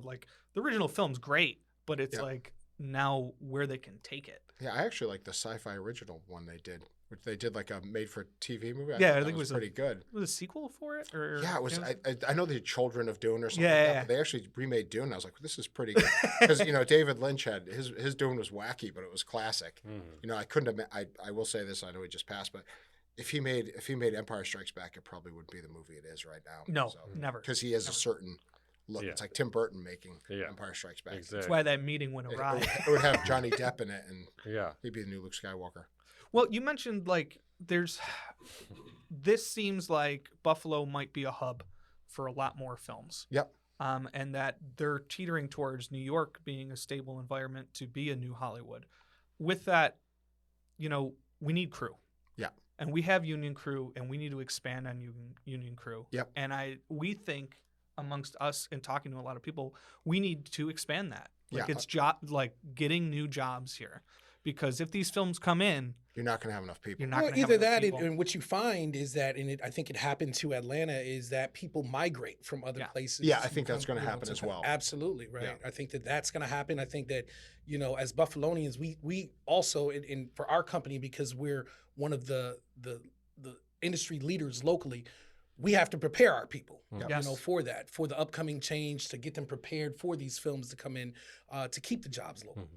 like the original film's great, but it's like now where they can take it. Yeah, I actually like the sci-fi original one they did, which they did like a made-for-TV movie. Yeah, thought I that think it was pretty good. Was it a sequel for it? Or Yeah, it was. you know? I know the Children of Dune or something Yeah, like yeah, that, but they actually remade Dune. And I was like, this is pretty good because David Lynch had his Dune was wacky, but it was classic. I couldn't have. I will say this. I know he just passed, but if he made Empire Strikes Back, it probably would be the movie it is right now. No, never. Because he has a certain look. Yeah. It's like Tim Burton making Yeah. Empire Strikes Back. Exactly. That's why that meeting went It, awry. it would have Johnny Depp in it, and Yeah. he'd be the new Luke Skywalker. Well, you mentioned like this seems like Buffalo might be a hub for a lot more films. Yep. And that they're teetering towards New York being a stable environment to be a new Hollywood. With that, we need crew. Yeah. And we have union crew, and we need to expand on union crew. Yep. And we think amongst us and talking to a lot of people, we need to expand that. Like Yeah. it's getting new jobs here, because if these films come in, You're not going to have enough people. you're not going to either have that, enough people. and what you find is that, and I think it happened to Atlanta, is that people migrate from other Yeah. places. Yeah, I think that's gonna happen as come- well. Absolutely, right. Yeah. I think that's going to happen. I think that as Buffalonians, we also in for our company, because we're one of the industry leaders locally, we have to prepare our people, Yes. for the upcoming change, to get them prepared for these films to come in, to keep the jobs local.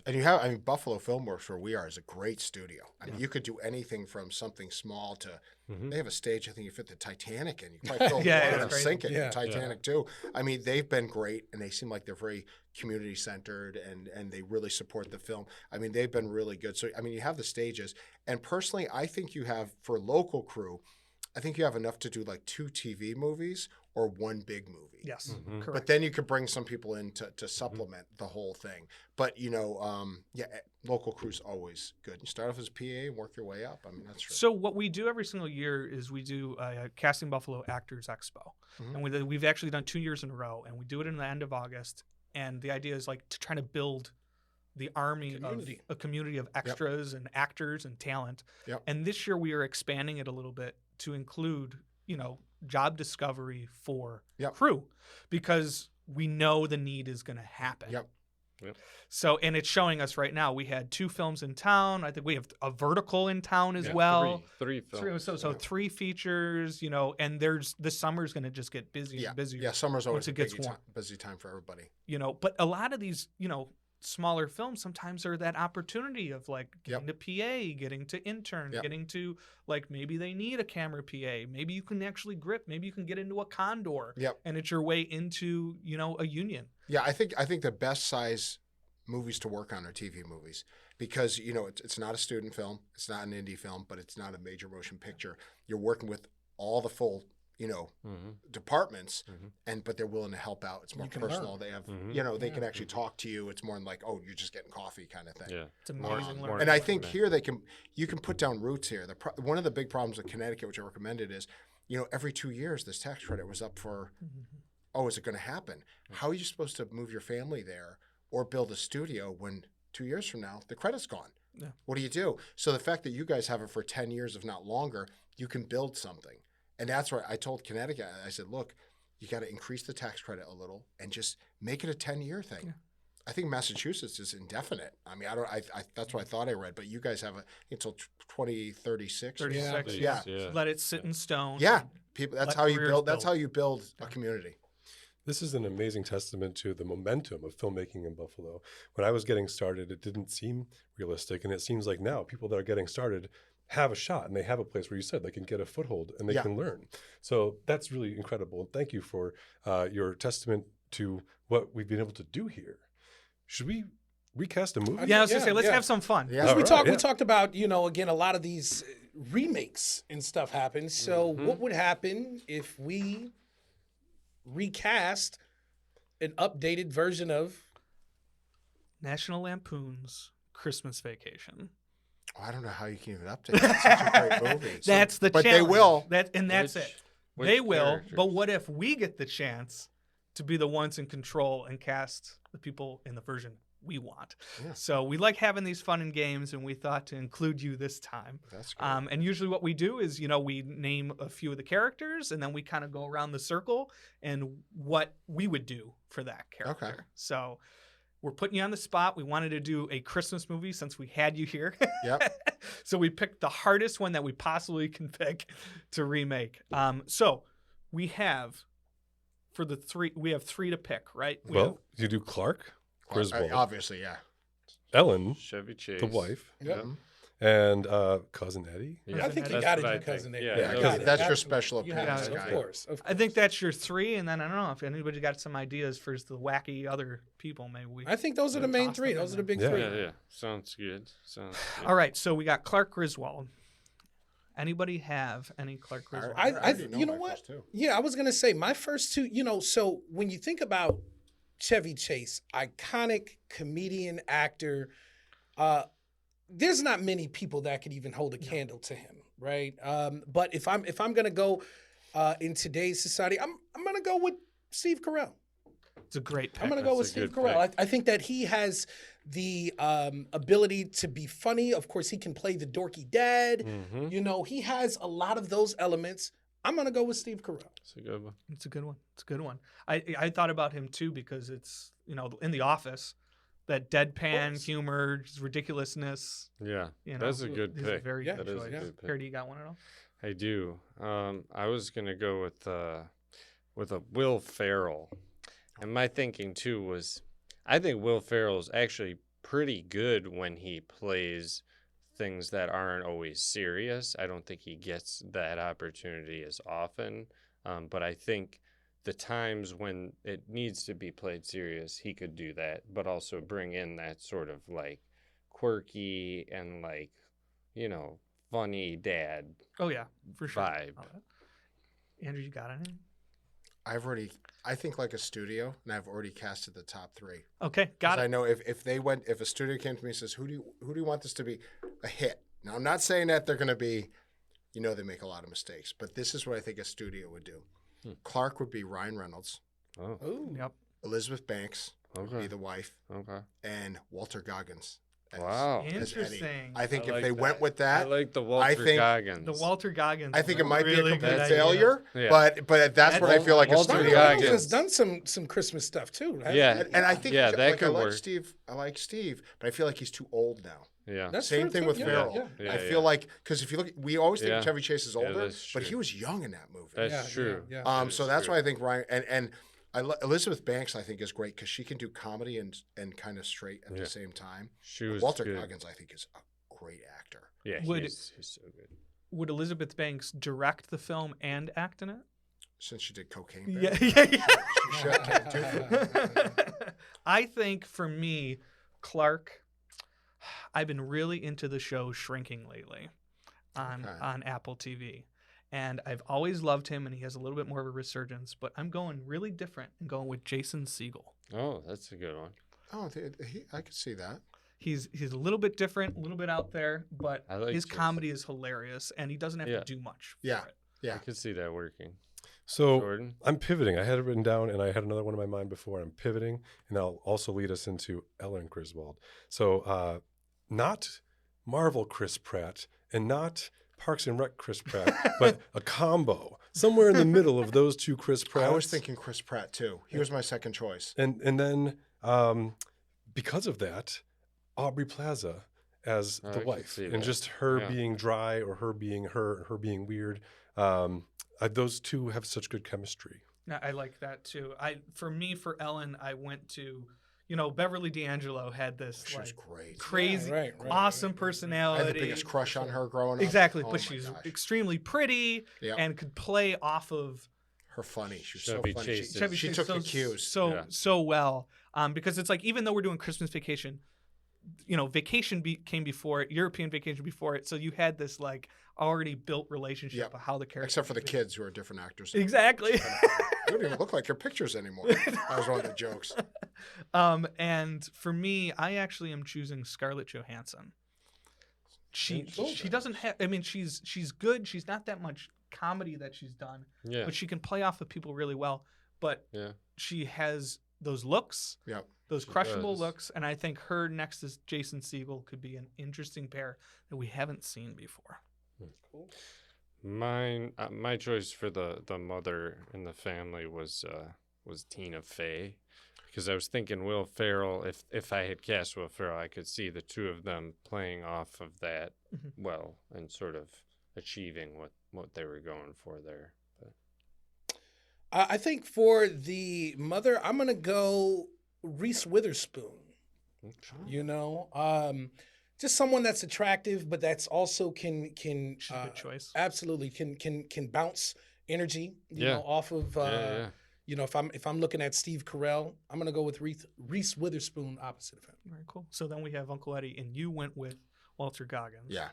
And Buffalo Filmworks, where we are, is a great studio. I mean, you could do anything from something small to they have a stage. I think you fit the Titanic in. You probably fill Yeah, water it's and crazy. sink it. Yeah. The Titanic too. I mean, they've been great, and they seem like they're very community centered, and they really support the film. I mean, they've been really good. So I mean, you have the stages, and personally, I think you have for local crew. I think you have enough to do like 2 TV movies or 1 big movie. Yes, correct. But then you could bring some people in to supplement the whole thing. But local crew's always good. You start off as a PA and work your way up. I mean, that's true. So what we do every single year is we do a Casting Buffalo Actors Expo, and we've actually done 2 years in a row, and we do it in the end of August. And the idea is like to try to build the army Community. of a community of extras and actors and talent. Yep. And this year we are expanding it a little bit to include, job discovery for Yep. crew, because we know the need is going to happen. Yep. So, and it's showing us right now. We had 2 films in town. I think we have a vertical in town as Yeah, well. Three films. So 3 features, and the summer's going to just get busier and busier. Yeah, summer's always once it a gets busy warm. busy time for everybody. But a lot of these, smaller films sometimes are that opportunity of like getting to PA, getting to intern, Yep. getting to like maybe they need a camera PA, maybe you can actually grip, maybe you can get into a condor, Yep. and it's your way into a union. Yeah, I think the best size movies to work on are TV movies because it's not a student film, it's not an indie film, but it's not a major motion picture. You're working with all the full departments, but they're willing to help out. It's more can personal. learn. They have they can actually talk to you. It's more like, oh, you're just getting coffee kind of thing. Yeah. It's amazing. more- learning. And I think here you can put down roots here. One of the big problems with Connecticut, which I recommended, is every 2 years this tax credit was up for. Oh, is it going to happen? How are you supposed to move your family there or build a studio when 2 years from now the credit's gone? Yeah. What do you do? So the fact that you guys have it for 10 years, if not longer, you can build something. And that's why I told Connecticut, I said, look, you got to increase the tax credit a little and just make it a 10-year thing. Yeah. I think Massachusetts is indefinite. I mean, I that's what I thought I read, but you guys have until 2036. 36. Yeah. Let it sit in stone. Yeah. People. That's Let how you careers build. That's build. how you build a community. This is an amazing testament to the momentum of filmmaking in Buffalo. When I was getting started, it didn't seem realistic. And it seems like now people that are getting started have a shot and they have a place where you said they can get a foothold and they can learn. So that's really incredible. And thank you for your testament to what we've been able to do here. Should we recast a movie? Yeah, I was gonna say, let's Yeah. have some fun. Yeah. As we All right, we yeah. talked about, again, a lot of these remakes and stuff happen. So what would happen if we recast an updated version of National Lampoon's Christmas Vacation. Oh, I don't know how you can even update. That's such a great movie. That's the but challenge. they will. That's Which- it. which They will. characters? But what if we get the chance to be the ones in control and cast the people in the version we want? Yeah. So we like having these fun and games, and we thought to include you this time. That's good. And usually what we do is, we name a few of the characters, and then we kind of go around the circle and what we would do for that character. Okay. So we're putting you on the spot. We wanted to do a Christmas movie since we had you here. Yep. So we picked the hardest one that we possibly can pick to remake. So we have we have three to pick, right? Well, you do Clark Griswold, Obviously, yeah. Ellen, Chevy Chase. the wife, Yep. and cousin Eddie. Yeah. I think you That's got to what I do think. Cousin Eddie. Yeah, You yeah, got it. that's your Absolutely. special You have appearance to, guy. Of course. I think that's your three, and then I don't know if anybody got some ideas for the wacky other people. Maybe we. I think those are the main Toss them three. in Those are the there. big Yeah. three. Yeah. Sounds good. All right, so we got Clark Griswold. Anybody have any Clark Griswold? already you know my what? first two. Yeah, I was gonna say my first two. So when you think about Chevy Chase, iconic comedian, actor, there's not many people that could even hold a candle to him, right? But if I'm gonna go in today's society, I'm gonna go with Steve Carell. It's a great pick. I'm gonna go with That's a Steve good Carell. I think that he has the ability to be funny. Of course, he can play the dorky dad. Mm-hmm. He has a lot of those elements. I'm gonna go with Steve Carell. It's a good one. It's a good one. It's a good one. I thought about him too because it's in The Office, that deadpan humor, just ridiculousness. Yeah, You know, that's a good is pick. a very Yeah, good That is choice. a good pick. Harry, do you got one at all? I do. I was gonna go with a Will Ferrell, and my thinking too was, I think Will Ferrell's actually pretty good when he plays things that aren't always serious. I don't think he gets that opportunity as often, but I think the times when it needs to be played serious, he could do that, but also bring in that sort of like quirky and like, funny dad Oh yeah, for sure. vibe. All right. Andrew, you got any? I think like a studio, and I've already casted the top three. Okay, got 'Cause I it. know if a studio came to me and says, who do you want this to be a hit? Now I'm not saying that they're going to be, they make a lot of mistakes, but this is what I think a studio would do. Clark would be Ryan Reynolds, Oh, Ooh. Yep. Elizabeth Banks would be okay. the wife, Okay. and Walter Goggins. Wow. as Eddie. Interesting. I think I if like they went that. with I that, like the Walter think Goggins. The Walter Goggins. I think is it might really be a complete good idea. failure. Yeah. But that's what I feel like a Walter studio. Ryan Reynolds Goggins. has done some Christmas stuff too. hasn't Yeah. he? And I think Yeah, that could I like work. Steve. I like Steve, but I feel like he's too old now. Yeah. That's Same true, thing too. with Yeah, Ferrell. yeah. Yeah, I feel like because if you look, we always think Yeah. Chevy Chase is Yeah, older, that's but he true. was young in that movie. That's Yeah, true. yeah. That So is that's true. why I think Ryan and Elizabeth Banks I think is great because she can do comedy and kind of straight at Yeah. the same time. She was Walter good. Goggins I think is a great actor. Yeah, Would- he's so good. Would Elizabeth Banks direct the film and act in it? Since she did Cocaine Bear. Yeah, yeah, She should have too. I think for me, Clark, I've been really into the show Shrinking lately on Okay. on Apple TV. And I've always loved him, and he has a little bit more of a resurgence. But I'm going really different and going with Jason Segel. Oh, that's a good one. Oh, I could see that. He's a little bit different, a little bit out there, but I like his Jason. comedy is hilarious, and he doesn't have Yeah. to do much. Yeah. For it. Yeah. I could see that working. So Jordan? I'm pivoting. I had it written down, and I had another one in my mind before. I'm pivoting, and that'll also lead us into Ellen Griswold. So not Marvel Chris Pratt, and not Parks and Rec Chris Pratt, but a combo somewhere in the middle of those two Chris Pratts. I was thinking Chris Pratt too. He was my second choice. and then because of that, Aubrey Plaza as I the could wife, see and that. just her Yeah. being dry or her being her being weird. Those two have such good chemistry. I like that too. For Ellen, I went to, Beverly D'Angelo had this She was like great. crazy, Yeah, right, awesome I personality. had the biggest crush on her growing up. Exactly, Oh but my she's gosh. extremely pretty Yep. and could play off of Her funny. She was Chevy so funny. Chase She, is- Chevy she Chase took the cues. so Yeah. well. Because it's like even though we're doing Christmas Vacation, Vacation came before it, European Vacation before it, so you had this like already built relationship Yep. of how the characters. Except for the would be. kids who are different actors. Exactly. You don't even look like your pictures anymore. That was one of the jokes. And for me, I actually am choosing Scarlett Johansson. She doesn't have. I mean, she's good. She's not that much comedy that she's done, Yeah. but she can play off of people really well. But Yeah. she has those looks, Yep. those She crushable does. looks, and I think her next to Jason Segel could be an interesting pair that we haven't seen before. My choice for the mother in the family was Tina Fey, because I was thinking Will Ferrell. If I had cast Will Ferrell, I could see the two of them playing off of that Mhm. well and sort of achieving what they were going for there. But I think for the mother, I'm gonna go Reese Witherspoon. You know, just someone that's attractive, but that's also can She's a good choice. absolutely can bounce energy. You Yeah. know, off of yeah. you know, if I'm looking at Steve Carell, I'm gonna go with Reese Witherspoon opposite of him. Very cool. So then we have Uncle Eddie, and you went with Walter Goggins. Yeah.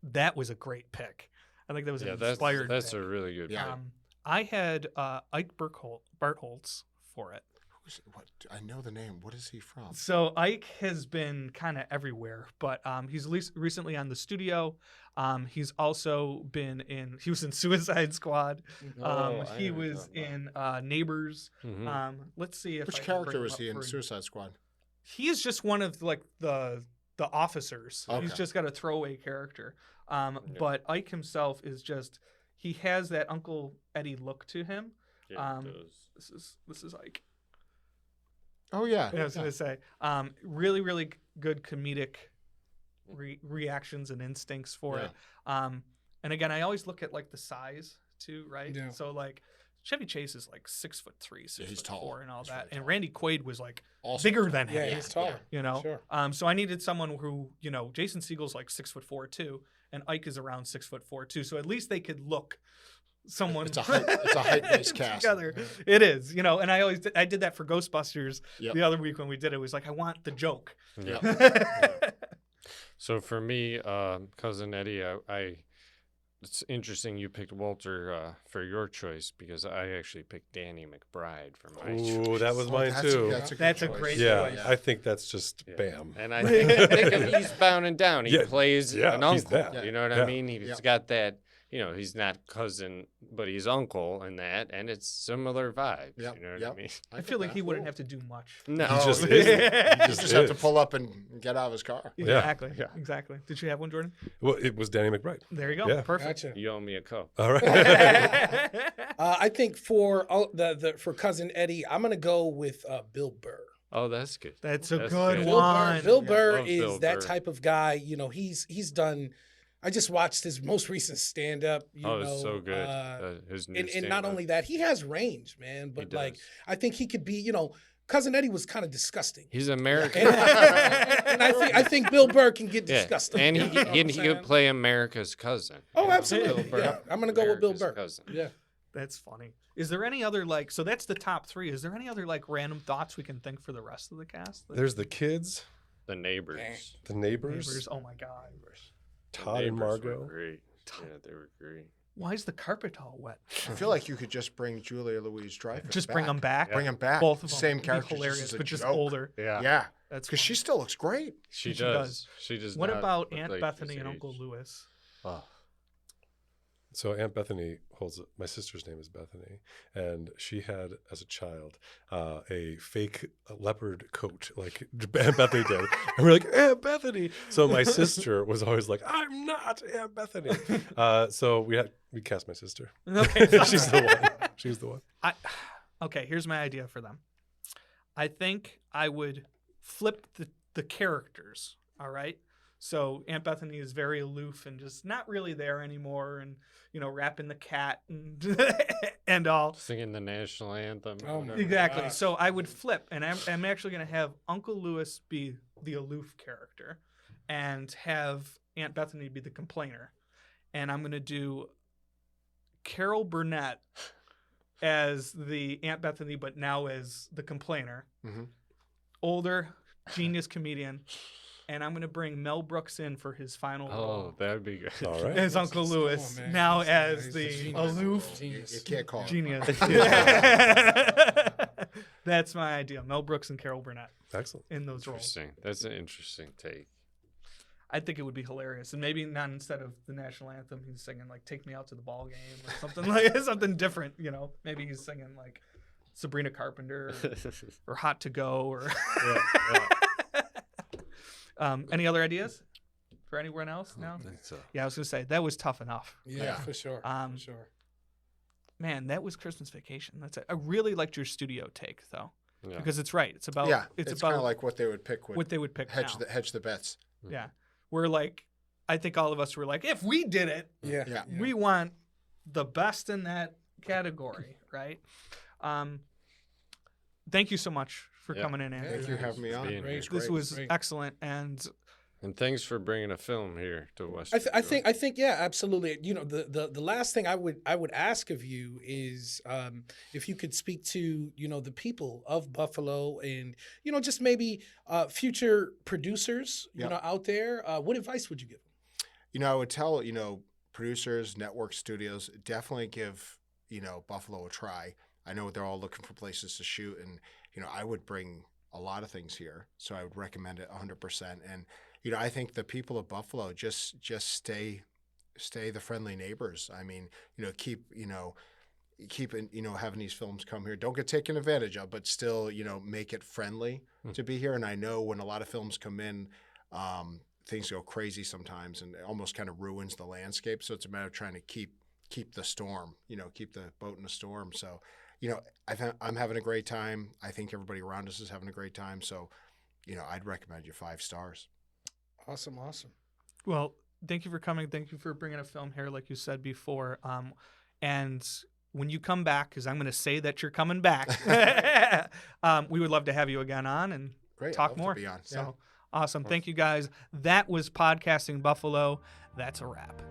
That was a great pick. I think that was Yeah, an inspired that's pick. a really good Yeah. pick. I had Ike Bartholtz for it. What? I know the name. What is he from? So Ike has been kind of everywhere, but he's recently on The Studio. He's also been he was in Suicide Squad. Oh, I He know what you're was talking in Neighbors. Mhm. Let's see if Which I can bring character him was up he in for you. Suicide Squad? He is just one of like the officers. He's Okay. just got a throwaway character. But Ike himself is just he has that Uncle Eddie look to him. Yeah, it does. This is Ike. Oh yeah. I was gonna say, really, really good comedic reactions and instincts for it. And again, I always look at like the size too, right? Yeah. So like Chevy Chase is like 6'3", 6'4", he's tall. and all He's that. very And tall. Randy Quaid was like Also bigger than him. Yeah, he's taller. You know, Sure. so I needed someone who, you know, Jason Segel's like 6'4" too, and Ike is around 6'4" too. So at least they could look someone. It's a height-based cast. Together. It is, you know. And I did that for Ghostbusters Yep. the other week when we did it. It was like I want the joke. Yeah. So for me, cousin Eddie, it's interesting you picked Walter for your choice because I actually picked Danny McBride for my Ooh, choice. that was mine too. That's a great Yeah, choice. I think that's just Yeah. bam. And I think of Eastbound and Down. He Yeah, plays yeah, an he's uncle. that. You know what Yeah. I mean? He's got that. You know, he's not cousin, but he's uncle in that, and it's similar vibes. Yep, You know what yep. I mean? I feel like he wouldn't have to do much. No, He just he is. He You just just have to is. pull up and get out of his car. Yeah. Exactly. Yeah. Exactly. Did you have one, Jordan? Well, it was Danny McBride. There you go. Yeah. Perfect. Gotcha. You owe me a Coke. All right. I think for for cousin Eddie, I'm gonna go with Bill Burr. Oh, that's good. That's a That's good good. one. Bill Yeah, Burr love is Bill that Burr. type of guy. You know, he's done. I just watched his most recent stand up. Oh, it's so good. His new And not stand-up. only that, he has range, man. But like, does. I think he could be. You know, cousin Eddie was kind of disgusting. He's American. And I think Bill Burr can get Yeah, disgusting. and You know what I'm he saying? could play America's cousin. Oh, You know, absolutely. Bill Burr, Yeah, I'm gonna go with Bill America's Burr. cousin. Yeah. That's funny. Is there any other like? So that's the top three. Is there any other like random thoughts we can think for the rest of the cast? There's the kids, The neighbors. the neighbors, Neighbors. Oh my god. The Todd and neighbors were Margot. great. Yeah, they were great. Why is the carpet all wet? I feel like you could just bring Julia Louis-Dreyfus. Just bring them back. Bring them back. Both of them. Same It'd be character, hilarious, just as a but just joke. older. Yeah. Yeah, That's because she funny. still looks great. She She does. does. She does. What not about look Aunt like Bethany she's and Uncle aged. Lewis? Oh. So Aunt Bethany holds my sister's name is Bethany, and she had as a child a fake leopard coat like Aunt Bethany did, and we're like Aunt Bethany. So my sister was always like, "I'm not Aunt Bethany." So we cast my sister. Okay. She's the one. She's the one. Okay, here's my idea for them. I think I would flip the characters. All right. So Aunt Bethany is very aloof and just not really there anymore, and you know, rapping the cat and and all. Singing the national anthem. Oh, whatever. Exactly. gosh. So I would flip, and I'm actually going to have Uncle Lewis be the aloof character, and have Aunt Bethany be the complainer, and I'm going to do Carol Burnett as the Aunt Bethany, but now as the complainer. Mhm. Older, genius comedian. And I'm going to bring Mel Brooks in for his final Oh, role that'd be good. All right. as Uncle Lewis, man. now He's as a the genius. aloof You can't call it. genius. That's my idea. Mel Brooks and Carol Burnett Excellent. in those roles. Interesting. That's an interesting take. I think it would be hilarious, and maybe not instead of the national anthem, he's singing like "Take Me Out to the Ball Game" or something like something different. You know, maybe he's singing like Sabrina Carpenter or "Hot to Go" or. Any other ideas for anyone else? No. I think so. Yeah, I was gonna say that was tough enough. Yeah, for sure. Um, For sure. Man, that was Christmas Vacation. That's it. I really liked your studio take though, Yeah. because it's right. It's about Yeah, it's it's kind about of like what they would pick. what they would pick hedge now. hedge the bets. Yeah, we're like, I think all of us were like, if we did it, Yeah. Yeah. we want the best in that category, right? Thank you so much for Yeah. coming in, Andrew. Thank you for having me on. being It was This great. was Great. excellent, and And thanks for bringing a film here to West. I think, yeah, absolutely. You know, the last thing I would ask of you is if you could speak to, you know, the people of Buffalo and, you know, just maybe future producers, you Yep. know, out there. What advice would you give them? You know, I would tell, you know, producers, network studios, definitely give, you know, Buffalo a try. I know they're all looking for places to shoot, and, you know, I would bring a lot of things here, so I would recommend it 100%. And, you know, I think the people of Buffalo just stay the friendly neighbors. I mean, you know, keep having these films come here. Don't get taken advantage of, but still, you know, make it friendly to be here. And I know when a lot of films come in, things go crazy sometimes, and it almost kind of ruins the landscape. So it's a matter of trying to keep the storm, you know, keep the boat in a storm. So, you know, I'm having a great time. I think everybody around us is having a great time. So, you know, I'd recommend you 5 stars. Awesome. well, thank you for coming. Thank you for bringing a film here, like you said before. And when you come back, because I'm going to say that you're coming back, we would love to have you again on and Great. I'd talk love to more. be on. So awesome. Thank you guys. That was Podcasting Buffalo. That's a wrap.